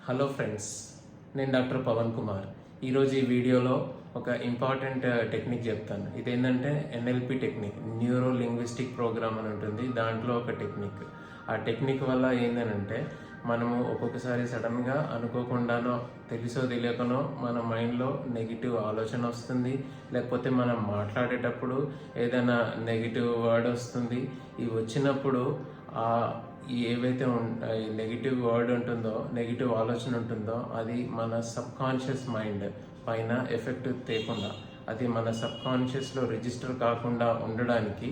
Hello friends, నేను doctor Pavan Kumar. ఈరోజు ఈ వీడియోలో ఒక ఇంపార్టెంట్ టెక్నిక్ చెప్తాను. ఇదేంటంటే NLP technique, neuro linguistic program అని ఉంటుంది. దాంట్లో ఒక టెక్నిక్. ఆ టెక్నిక్ వల్ల ఏంటంటే మనము ఒక్కొక్కసారి సడన్గా అనుకోకుండానో తెలుసో తెలియకనో మన మైండ్లో నెగిటివ్ ఆలోచన వస్తుంది, లేకపోతే మనం మాట్లాడేటప్పుడు ఏదైనా నెగిటివ్ వర్డ్ వస్తుంది. ఇవి వచ్చినప్పుడు ఏవైతే నెగిటివ్ వర్డ్ ఉంటుందో, నెగిటివ్ ఆలోచన ఉంటుందో అది మన సబ్ కాన్షియస్ మైండ్ పైన ఎఫెక్ట్ తేకుండా, అది మన సబ్ కాన్షియస్లో రిజిస్టర్ కాకుండా ఉండడానికి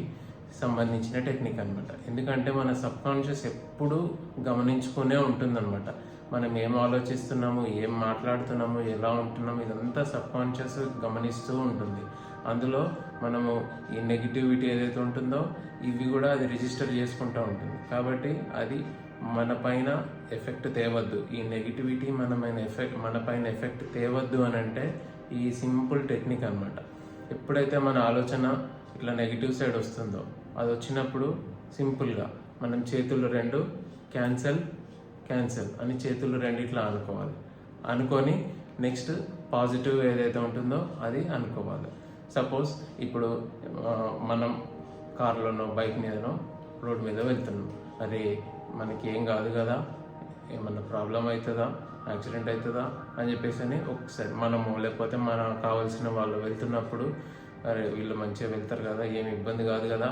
సంబంధించిన టెక్నిక్ అనమాట. ఎందుకంటే మన సబ్ కాన్షియస్ ఎప్పుడూ గమనించుకునే ఉంటుందన్నమాట. మనం ఏం ఆలోచిస్తున్నాము, ఏం మాట్లాడుతున్నాము, ఎలా ఉంటున్నాము, ఇదంతా సబ్ కాన్షియస్ గమనిస్తూ ఉంటుంది. అందులో మనము ఈ నెగిటివిటీ ఏదైతే ఉంటుందో ఇవి కూడా అది రిజిస్టర్ చేసుకుంటూ ఉంటుంది. కాబట్టి అది మన పైన ఎఫెక్ట్ తేవద్దు, ఈ నెగిటివిటీ మన పైన ఎఫెక్ట్ తేవద్దు అని అంటే ఈ సింపుల్ టెక్నిక్ అనమాట. ఎప్పుడైతే మన ఆలోచన ఇట్లా నెగిటివ్ సైడ్ వస్తుందో, అది వచ్చినప్పుడు సింపుల్గా మనం చేతులు రెండు క్యాన్సల్ క్యాన్సల్ అని చేతులు రెండు ఇట్లా అనుకొని నెక్స్ట్ పాజిటివ్ ఏదైతే ఉంటుందో అది అనుకోవాలి. సపోజ్ ఇప్పుడు మనం కార్లోనో బైక్ మీదనో రోడ్ మీద వెళ్తున్నాం. అరే మనకి ఏం కాదు కదా, ఏమన్నా ప్రాబ్లం అవుతుందా, యాక్సిడెంట్ అవుతుందా అని చెప్పేసి ఒకసారి మనము లేకపోతే మనకు కావాల్సిన వాళ్ళు వెళ్తున్నప్పుడు అరే వీళ్ళు మంచిగా వెళ్తారు కదా, ఏమి ఇబ్బంది కాదు కదా,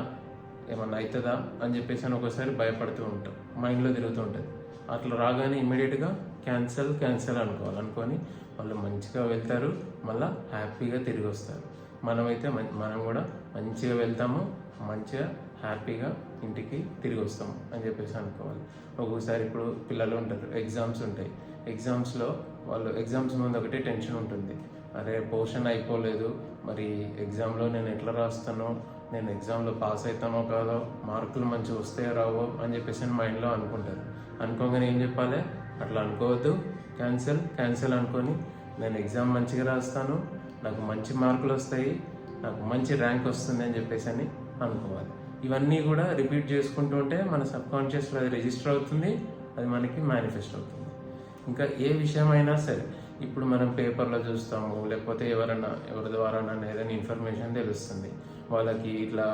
ఏమన్నా అవుతుందా అని చెప్పేసి ఒకసారి భయపడుతూ ఉంటాం, మైండ్లో తిరుగుతూ ఉంటుంది. అట్లా రాగానే ఇమ్మీడియట్గా క్యాన్సల్ అనుకొని వాళ్ళు మంచిగా వెళ్తారు, మళ్ళీ హ్యాపీగా తిరిగి వస్తారు. మనం కూడా మంచిగా వెళ్తాము, మంచిగా హ్యాపీగా ఇంటికి తిరిగి వస్తాము అని చెప్పేసి అనుకోవాలి. ఒక్కొక్కసారి ఇప్పుడు పిల్లలు ఉంటారు, ఎగ్జామ్స్ ఉంటాయి. ఎగ్జామ్స్లో వాళ్ళు ఎగ్జామ్స్ ముందు ఒకటే టెన్షన్ ఉంటుంది. అరే పోర్షన్ అయిపోలేదు, మరి ఎగ్జామ్లో నేను ఎట్లా రాస్తానో, నేను ఎగ్జామ్లో పాస్ అవుతానో కాదో, మార్కులు మంచిగా వస్తాయో రావో అని చెప్పేసి మైండ్లో అనుకుంటారు. అనుకోగానే ఏం చెప్పాలి, అట్లా అనుకోవద్దు, క్యాన్సల్ అనుకొని నేను ఎగ్జామ్ మంచిగా రాస్తాను, నాకు మంచి మార్కులు వస్తాయి, నాకు మంచి ర్యాంక్ వస్తుంది అని చెప్పేసి అనుకోవాలి. ఇవన్నీ కూడా రిపీట్ చేసుకుంటూ ఉంటే మన సబ్ కాన్షియస్లో అది రిజిస్టర్ అవుతుంది, అది మనకి మేనిఫెస్ట్ అవుతుంది. ఇంకా ఏ విషయమైనా సరే, ఇప్పుడు మనం పేపర్లో చూస్తాము, లేకపోతే ఎవరి ద్వారా ఏదైనా ఇన్ఫర్మేషన్ తెలుస్తుంది. వాళ్ళకి ఇట్లా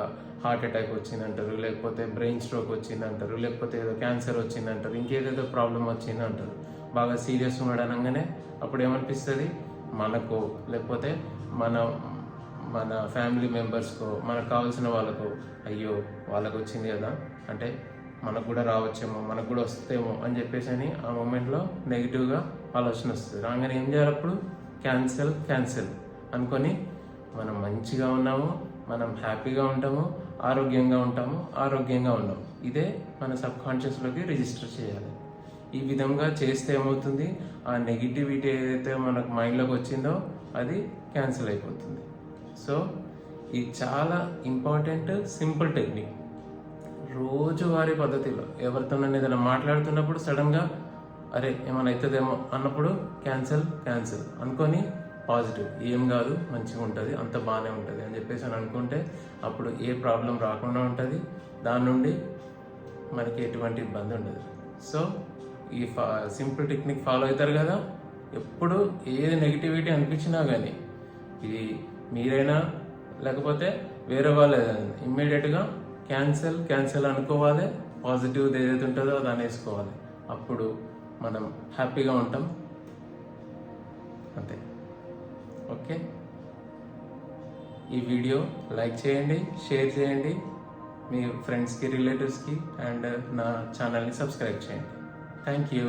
హార్ట్ అటాక్ వచ్చిందంటారు, లేకపోతే బ్రెయిన్ స్ట్రోక్ వచ్చిందంటారు, లేకపోతే ఏదో క్యాన్సర్ వచ్చిందంటారు, ఇంకేదేదో ప్రాబ్లం వచ్చిందంటారు. బాగా సీరియస్ ఉన్నాడనగానే అప్పుడు ఏమనిపిస్తుంది మనకు, లేకపోతే మన ఫ్యామిలీ మెంబర్స్కో, మనకు కావాల్సిన వాళ్ళకు, అయ్యో వాళ్ళకు వచ్చింది కదా అంటే మనకు కూడా రావచ్చేమో, మనకు కూడా వస్తేమో అని చెప్పేసి ఆ మూమెంట్లో నెగిటివ్గా ఆలోచన వస్తుంది. రాగానే ఏం చేయాలి, అప్పుడు క్యాన్సల్ అనుకొని మనం మంచిగా ఉన్నాము, మనం హ్యాపీగా ఉంటాము, ఆరోగ్యంగా ఉన్నాము. ఇదే మన సబ్ కాన్షియస్లోకి రిజిస్టర్ చేయాలి. ఈ విధంగా చేస్తే ఏమవుతుంది, ఆ నెగిటివిటీ ఏదైతే మనకు మైండ్లోకి వచ్చిందో అది క్యాన్సిల్ అయిపోతుంది. సో ఇది చాలా ఇంపార్టెంట్ సింపుల్ టెక్నిక్. రోజువారీ పద్ధతిలో ఎవరితోనైనా ఏదైనా మాట్లాడుతున్నప్పుడు సడన్గా అరే ఏమైనా అవుతుందేమో అన్నప్పుడు క్యాన్సల్ అనుకొని పాజిటివ్, ఏం కాదు, మంచిగా ఉంటుంది, అంత బాగానే ఉంటుంది అని చెప్పేసి అనుకుంటే అప్పుడు ఏ ప్రాబ్లం రాకుండా ఉంటుంది, దాని నుండి మనకి ఎటువంటి ఇబ్బంది ఉండదు. సో ఈ సింపుల్ టెక్నిక్ ఫాలో అవుతారు కదా. ఎప్పుడు ఏది నెగిటివిటీ అనిపించినా కానీ, ఇది మీరైనా లేకపోతే వేరే వాళ్ళు ఏదైనా ఇమ్మీడియట్గా క్యాన్సల్ అనుకోవాలి, పాజిటివ్ ఏదైతే ఉంటుందో అది అనేసుకోవాలి. అప్పుడు మనం హ్యాపీగా ఉంటాం. అంతే. ఓకే, ఈ వీడియో లైక్ చేయండి, షేర్ చేయండి మీ ఫ్రెండ్స్కి, రిలేటివ్స్కి, అండ్ నా ఛానల్ని సబ్స్క్రైబ్ చేయండి. Thank you.